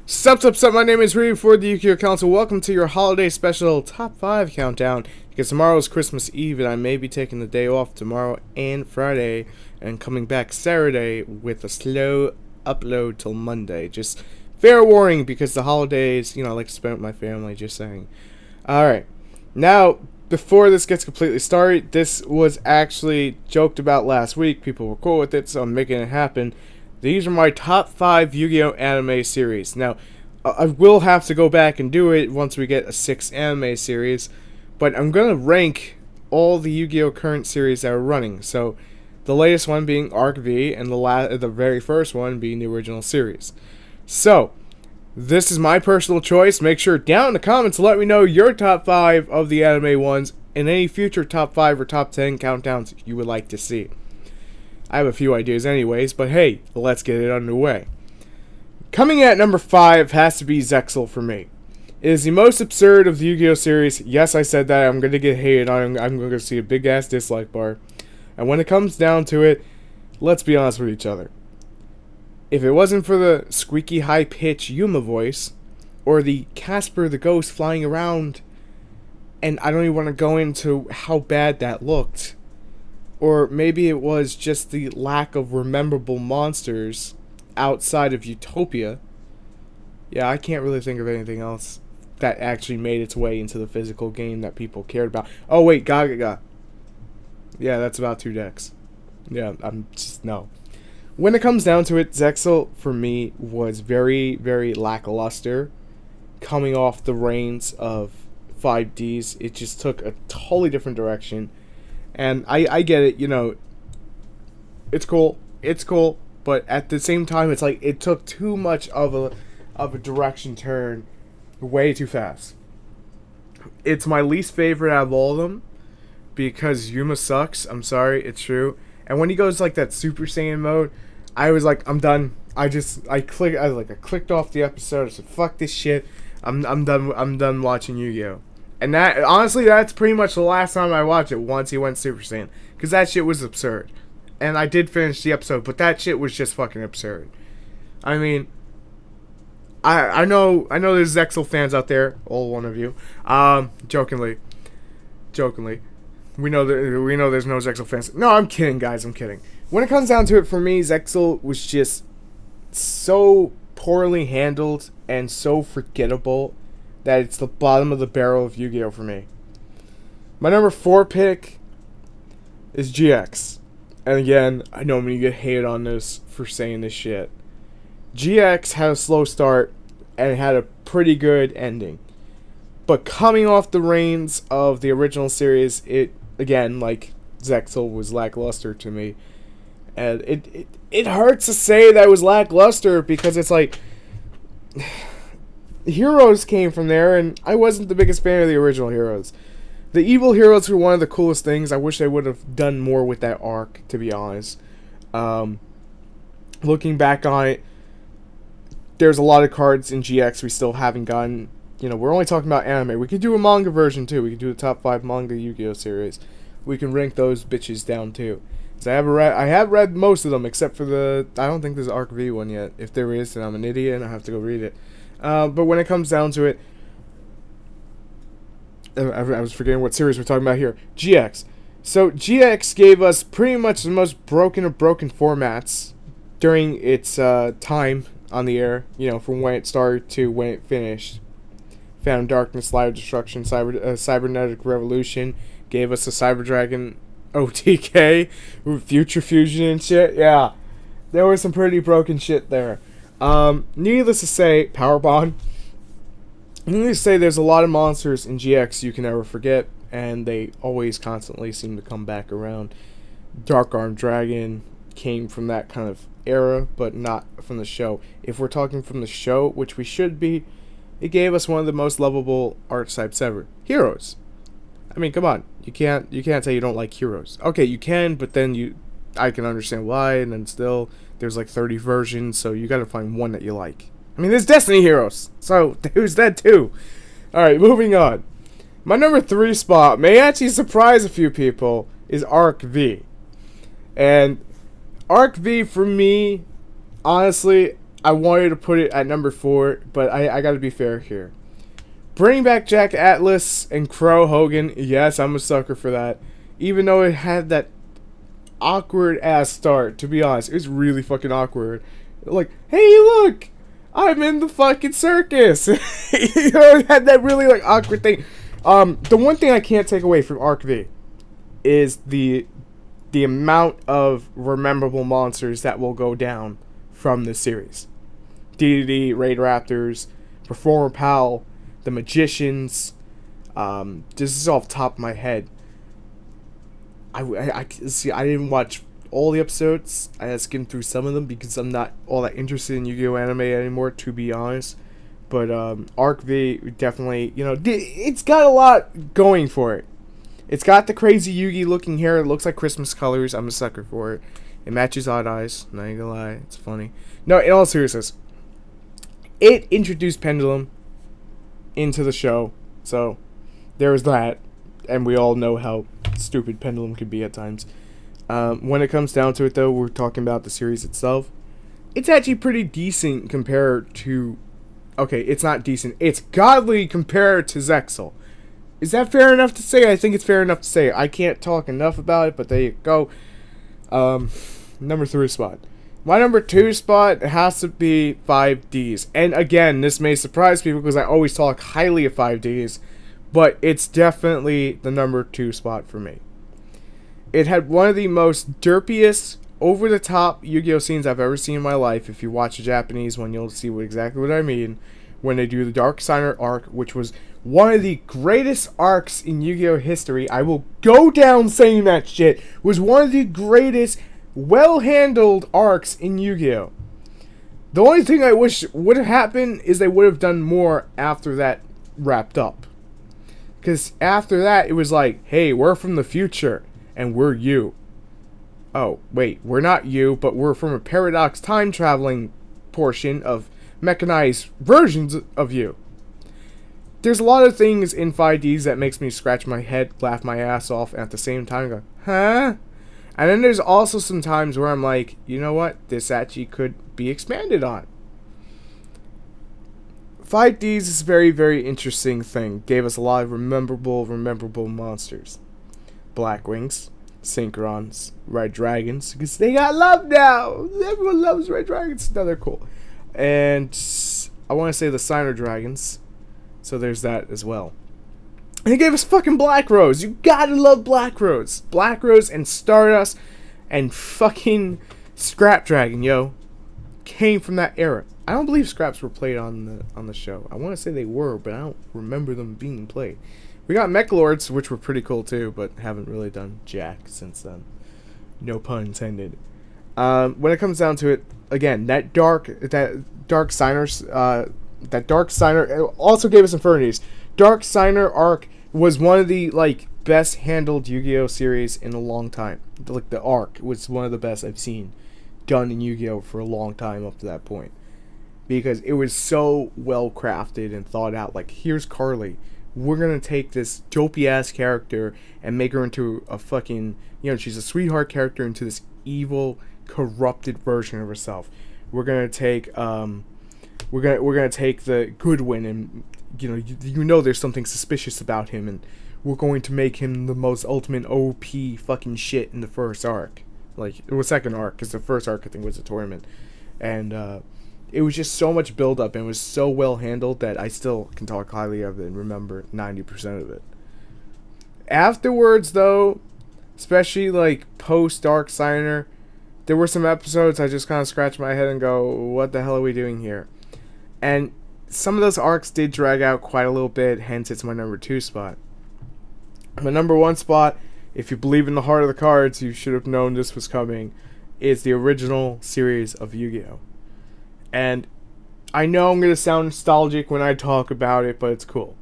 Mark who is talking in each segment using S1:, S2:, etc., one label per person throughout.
S1: Sup, my name is Ryu for the YugiohCouncil. Welcome to your holiday special top 5 countdown. Because tomorrow is Christmas Eve and I may be taking the day off tomorrow and Friday and coming back Saturday with a slow upload till Monday. Just fair warning because the holidays, I like to spend with my family, just saying. Alright, now before this gets completely started, this was actually joked about last week. People were cool with it, so I'm making it happen. These are my top 5 Yu-Gi-Oh! Anime series. Now, I will have to go back and do it once we get a 6 anime series, but I'm going to rank all the Yu-Gi-Oh! Current series that are running. So, the latest one being Arc V, and the very first one being the original series. So, this is my personal choice. Make sure down in the comments to let me know your top 5 of the anime ones, and any future top 5 or top 10 countdowns you would like to see. I have a few ideas anyways, but hey, let's get it underway. Coming at number 5 has to be Zexal for me. It is the most absurd of the Yu-Gi-Oh! Series. Yes, I said that. I'm going to get hated on. I'm going to see a big-ass dislike bar. And when it comes down to it, let's be honest with each other. If it wasn't for the squeaky high-pitched Yuma voice, or the Casper the Ghost flying around, and I don't even want to go into how bad that looked, or maybe it was just the lack of rememberable monsters outside of Utopia. Yeah, I can't really think of anything else that actually made its way into the physical game that people cared about. Oh, wait, Gaga. Yeah, that's about 2 decks. Yeah, I'm just, no. When it comes down to it, Zexal, for me, was very, very lackluster. Coming off the reins of 5Ds, it just took a totally different direction. And I get it, it's cool, but at the same time, it's like it took too much of a direction turn way too fast. It's my least favorite out of all of them because Yuma sucks. I'm sorry, it's true. And when he goes like that Super Saiyan mode, I was like, I'm done. I clicked off the episode. I said, fuck this shit. I'm done watching Yu-Gi-Oh! And that, honestly, that's pretty much the last time I watched it, once he went Super Saiyan. Because that shit was absurd. And I did finish the episode, but that shit was just fucking absurd. I mean, I know there's Zexal fans out there, all one of you. Jokingly. We know there's no Zexal fans. No, I'm kidding, guys, I'm kidding. When it comes down to it, for me, Zexal was just so poorly handled and so forgettable that it's the bottom of the barrel of Yu-Gi-Oh! For me. My number 4 pick is GX. And again, I know I'm going to get hated on this for saying this shit. GX had a slow start and had a pretty good ending. But coming off the reins of the original series, it, again, like Zexal, was lackluster to me. And it hurts to say that it was lackluster because it's like Heroes came from there, and I wasn't the biggest fan of the original Heroes. The evil Heroes were one of the coolest things. I wish they would have done more with that arc, to be honest. Looking back on it, there's a lot of cards in GX we still haven't gotten. We're only talking about anime. We could do a manga version, too. We could do the top 5 manga Yu-Gi-Oh! Series. We can rank those bitches down, too. So I have read most of them, except for I don't think there's an Arc V one yet. If there is, then I'm an idiot, and I have to go read it. But when it comes down to it, I was forgetting what series we're talking about here. GX. So GX gave us pretty much the most broken of broken formats during its time on the air. From when it started to when it finished. Phantom Darkness, Light of Destruction, Cybernetic Revolution gave us a Cyber Dragon OTK with Future Fusion and shit. Yeah, there was some pretty broken shit there. Needless to say, Power Bond. Needless to say, there's a lot of monsters in GX you can never forget, and they always constantly seem to come back around. Dark Arm Dragon came from that kind of era, but not from the show. If we're talking from the show, which we should be, it gave us one of the most lovable archetypes ever. Heroes. I mean, come on. You can't say you don't like Heroes. Okay, you can, but then I can understand why, and then still there's like 30 versions, so you gotta find one that you like. I mean, there's Destiny Heroes, so who's that too? Alright, moving on. My number 3 spot may actually surprise a few people is Arc V. And Arc V, for me, honestly, I wanted to put it at number 4, but I gotta be fair here. Bringing back Jack Atlas and Crow Hogan, yes, I'm a sucker for that. Even though it had that awkward ass start, to be honest, it was really fucking awkward. Like, hey, look, I'm in the fucking circus. You know, it had that really like awkward thing. The one thing I can't take away from Arc V is the amount of rememberable monsters that will go down from this series. DDD, Raid Raptors, Performer Pal, the Magicians. This is off the top of my head. I see. I didn't watch all the episodes. I had skimmed through some of them because I'm not all that interested in Yu-Gi-Oh anime anymore, to be honest. But Arc V definitely, you know, it's got a lot going for it. It's got the crazy Yugi looking hair. It looks like Christmas colors. I'm a sucker for it. It matches Odd Eyes. Not gonna lie, it's funny. No, in all seriousness, it introduced Pendulum into the show, so there was that, and we all know how stupid Pendulum can be at times. When it comes down to it, though, we're talking about the series itself. It's actually pretty decent compared to... Okay, it's not decent. It's godly compared to Zexal. Is that fair enough to say? I think it's fair enough to say. I can't talk enough about it, but there you go. Number 3 spot. My number 2 spot has to be 5Ds. And again, this may surprise people because I always talk highly of 5Ds, but it's definitely the number 2 spot for me. It had one of the most derpiest, over-the-top Yu-Gi-Oh scenes I've ever seen in my life. If you watch the Japanese one, you'll see exactly what I mean. When they do the Dark Signer arc, which was one of the greatest arcs in Yu-Gi-Oh history. I will go down saying that shit. It was one of the greatest, well-handled arcs in Yu-Gi-Oh. The only thing I wish would have happened is they would have done more after that wrapped up. Because after that, it was like, hey, we're from the future, and we're you. Oh, wait, we're not you, but we're from a paradox time-traveling portion of mechanized versions of you. There's a lot of things in 5Ds that makes me scratch my head, laugh my ass off, and at the same time go, huh? And then there's also some times where I'm like, you know what? This actually could be expanded on. 5Ds is a very, very interesting thing. Gave us a lot of rememberable monsters. Blackwings, Synchron's, Red Dragons, because they got love now. Everyone loves Red Dragons. Now they're cool. And I want to say the Signer Dragons. So there's that as well. And he gave us fucking Black Rose. You gotta love Black Rose. Black Rose and Stardust and fucking Scrap Dragon, yo. Came from that era. I don't believe Scraps were played on the show. I want to say they were, but I don't remember them being played. We got Mechalords, which were pretty cool too, but haven't really done jack since then. No pun intended. When it comes down to it, again, that dark Signer also gave us Infernities. Dark Signer arc was one of the best handled Yu-Gi-Oh series in a long time. Like the arc was one of the best I've seen done in Yu-Gi-Oh for a long time up to that point, because it was so well crafted and thought out. Like, here's Carly. We're gonna take this dopey ass character and make her into a fucking, she's a sweetheart character, into this evil, corrupted version of herself. We're gonna take we're gonna take the Goodwin, and there's something suspicious about him, and we're going to make him the most ultimate OP fucking shit in the first arc. Like, it was second arc, because the first arc I think was a tournament, and it was just so much build up, and it was so well handled that I still can talk highly of it and remember 90% of it. Afterwards, though, especially post Dark Signer, there were some episodes I just kind of scratched my head and go, what the hell are we doing here? And some of those arcs did drag out quite a little bit, hence it's my number 2 spot. My number 1 spot, if you believe in the heart of the cards, you should have known this was coming, is the original series of Yu-Gi-Oh! And I know I'm going to sound nostalgic when I talk about it, but it's cool.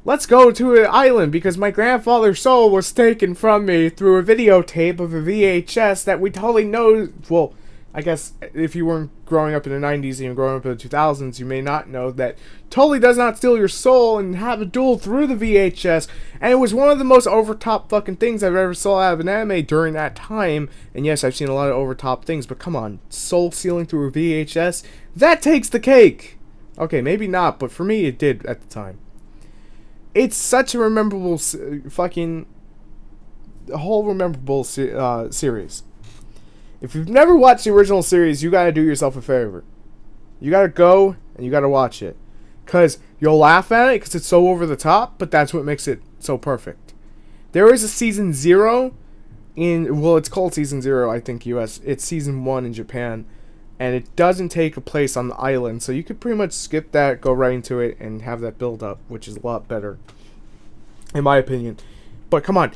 S1: Let's go to an island, because my grandfather's soul was taken from me through a videotape of a VHS that we totally know. Well, I guess if you weren't growing up in the 90s and growing up in the 2000s, you may not know that totally does not steal your soul and have a duel through the VHS. And it was one of the most over-top fucking things I've ever saw out of an anime during that time. And yes, I've seen a lot of over-top things, but come on, soul stealing through a VHS? That takes the cake! Okay, maybe not, but for me it did at the time. It's such a memorable fucking... a whole memorable series. If you've never watched the original series, you gotta do yourself a favor. You gotta go and you gotta watch it. Because you'll laugh at it because it's so over the top, but that's what makes it so perfect. There is a season 0 in... well, it's called season 0, I think, US. It's season 1 in Japan. And it doesn't take a place on the island. So you could pretty much skip that, go right into it, and have that build up, which is a lot better. In my opinion. But come on.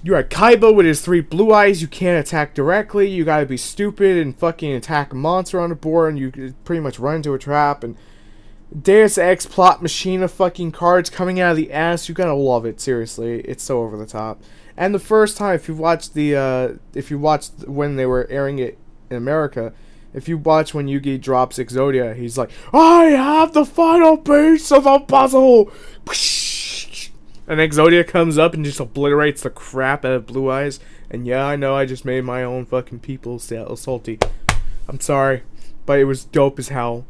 S1: You're at Kaiba with his 3 blue eyes. You can't attack directly. You gotta be stupid and fucking attack a monster on the board. And you pretty much run into a trap. And Deus Ex plot machine of fucking cards coming out of the ass. You gotta love it. Seriously. It's so over the top. And the first time, if you watched when they were airing it in America, if you watch when Yugi drops Exodia, he's like, I have the final piece of the puzzle! And Exodia comes up and just obliterates the crap out of Blue Eyes. And yeah, I know I just made my own fucking people salty. I'm sorry, but it was dope as hell.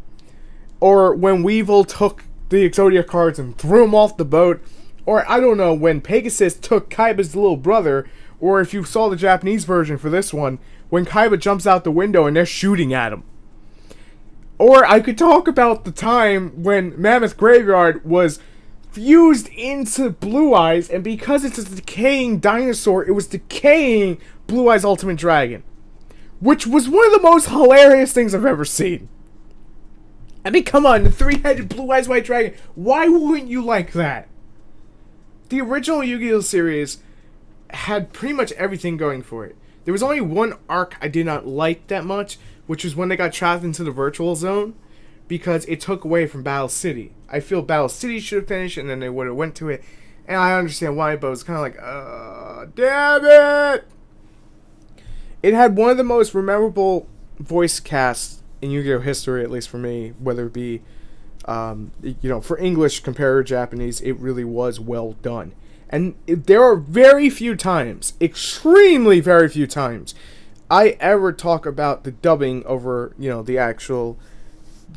S1: Or when Weevil took the Exodia cards and threw them off the boat. Or, I don't know, when Pegasus took Kaiba's little brother. Or if you saw the Japanese version for this one, when Kaiba jumps out the window and they're shooting at him. Or I could talk about the time when Mammoth Graveyard was fused into Blue Eyes, and because it's a decaying dinosaur, it was decaying Blue Eyes Ultimate Dragon. Which was one of the most hilarious things I've ever seen. I mean, come on, the 3-headed Blue Eyes White Dragon. Why wouldn't you like that? The original Yu-Gi-Oh! Series had pretty much everything going for it. There was only one arc I did not like that much, which was when they got trapped into the virtual zone, because it took away from Battle City. I feel Battle City should have finished, and then they would have went to it, and I understand why, but it was kind of like, damn it! It had one of the most memorable voice casts in Yu-Gi-Oh! History, at least for me, whether it be, for English compared to Japanese, it really was well done. And there are very few times, extremely very few times, I ever talk about the dubbing over, the actual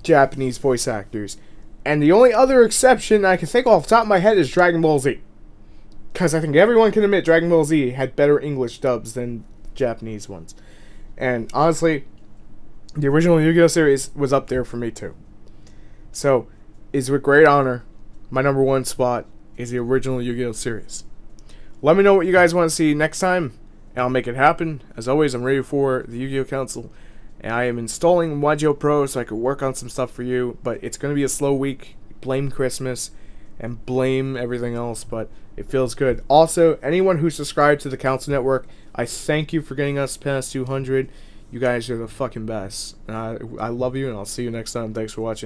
S1: Japanese voice actors. And the only other exception I can think off the top of my head is Dragon Ball Z. Because I think everyone can admit Dragon Ball Z had better English dubs than Japanese ones. And honestly, the original Yu-Gi-Oh! Series was up there for me too. So, it's with great honor, my number 1 spot is the original Yu-Gi-Oh! Series. Let me know what you guys want to see next time, and I'll make it happen. As always, I'm ready for the Yu-Gi-Oh! Council, and I am installing Yugioh Pro so I can work on some stuff for you, but it's going to be a slow week. Blame Christmas, and blame everything else, but it feels good. Also, anyone who subscribed to the Council Network, I thank you for getting us past 200. You guys are the fucking best. I love you, and I'll see you next time. Thanks for watching.